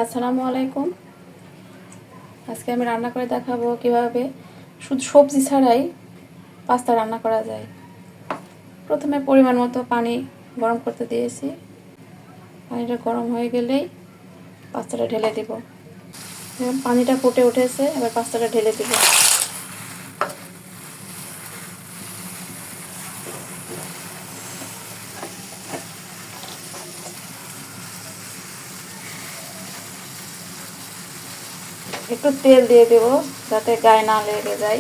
আসসালামু আলাইকুম। আজকে আমি রান্না করে দেখাবো কিভাবে শুধু সবজি ছাড়াই পাস্তা রান্না করা যায়। প্রথমে পরিমাণ মতো পানি গরম করতে দিয়েছি। পানিটা গরম হয়ে গেলেই পাস্তাটা ঢেলে দেব। পানিটা ফুটে উঠেছে, এবার পাস্তাটা ঢেলে দেব। একটু তেল দিয়ে দেব যাতে গায়ে না লেগে যায়।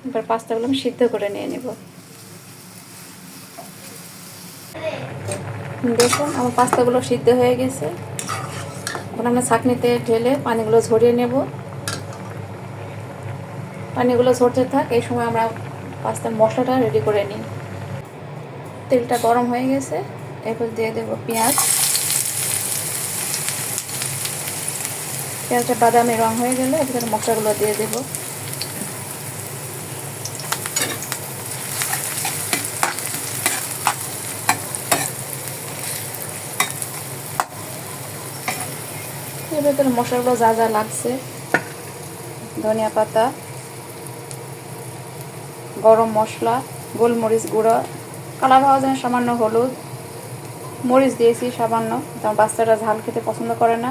এবার পাস্তাগুলো আমি সিদ্ধ করে নিয়ে নেব। দেখুন আমার পাস্তাগুলো সিদ্ধ হয়ে গেছে। এখন আমরা ছাঁকনিতে ঢেলে পানিগুলো ঝরিয়ে নেব। পানিগুলো ঝরতে থাক, এই সময় আমরা পাস্তার মশলাটা রেডি করে নিই। তেলটা গরম হয়ে গেছে, এরপর দিয়ে দেব পেঁয়াজ। পেঁয়াজটা বাদামি রং হয়ে গেলে এবার মশলাগুলো দিয়ে দেব। এর ভেতরে মশলাগুলো যা যা লাগছে, ধনিয়া পাতা, গরম মশলা, গোলমরিচ গুঁড়ো, কালার হওয়ার জন্য সামান্য হলুদ, মরিচ দিয়েছি সামান্য, কারণ বাচ্চারা ঝাল খেতে পছন্দ করে না।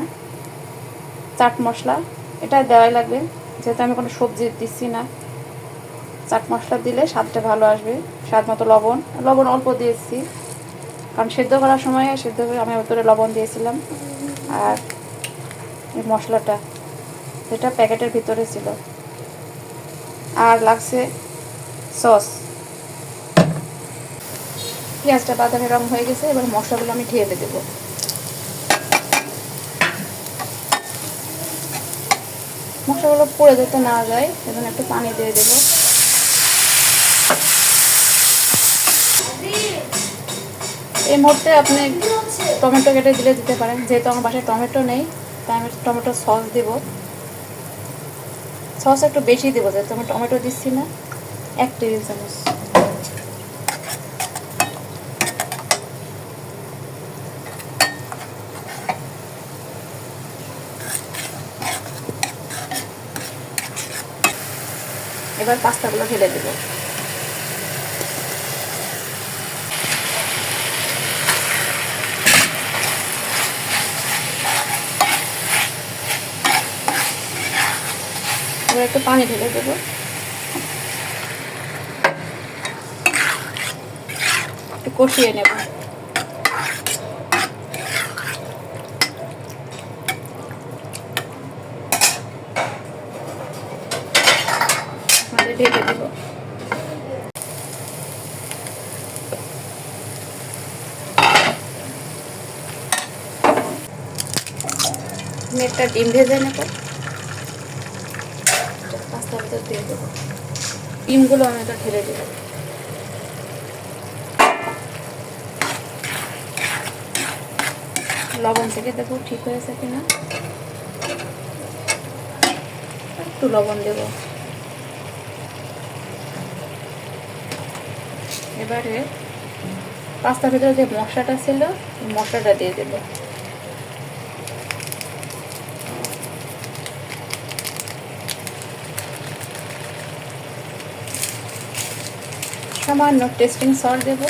চাট মশলা এটা দেওয়াই লাগবে, যেহেতু আমি কোনো সবজি দিচ্ছি না। চাট মশলা দিলে স্বাদটা ভালো আসবে। স্বাদ মতো লবণ, লবণ অল্প দিয়েছি কারণ সেদ্ধ করার সময় আমি ভিতরে লবণ দিয়েছিলাম। আর এই মশলাটা যেটা প্যাকেটের ভিতরে ছিল। আর লাগছে সস। পেঁয়াজটা বাদামি রং হয়ে গেছে, এবার মশলাগুলো আমি ঢেলে দেবো। মশলাগুলো পড়ে যেতে না যায় এখন একটু পানি দিয়ে দেবো। এই মুহূর্তে আপনি টমেটো কেটে দিতে পারেন, যেহেতু আমার বাসায় টমেটো নেই তাই আমি টমেটো সস দেব। সস একটু বেশি দেবো, যেহেতু আমি টমেটো দিচ্ছি না। 1 টেবিল চামচ। এবার পাস্তাগুলো ঢেলে দেবো। এবার একটু পানি ঢেলে দেবো। একটু কষিয়ে নেব। ঢেকে দেবো। আমি একটা ডিম ভেজে নেব, পাস্তার ভিতর দিয়ে দেবো। ডিমগুলো আমি এটা ঢেলে দেবো। লবণ থেকে দেখো ঠিক হয়েছে কিনা, একটু লবণ দেব। এবারে পাস্তার ভিতরে যে মশলাটা ছিল মশলাটা দিয়ে দেব। সামান্য টেস্টিং সল্ট দেব।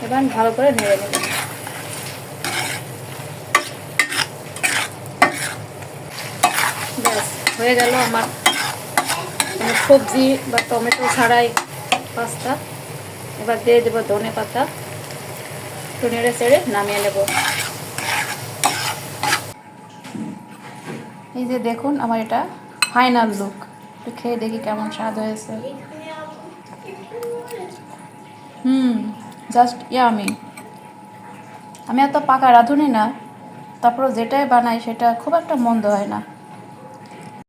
এবার ভালো করে নেড়ে নেব। ব্যাস হয়ে গেল আমার সবজি বা টমেটো ছাড়াই পাস্তা। এবার দিয়ে দেবো ধনে পাতা, একটু নেড়ে চেড়ে নামিয়ে নেব। এই যে দেখুন আমার এটা ফাইনাল লুক। একটু খেয়ে দেখি কেমন স্বাদ হয়েছে। Just yummy. আমি এত পাকা রাঁধুনি না, তারপর যেটাই বানাই সেটা খুব একটা মন্দ হয় না।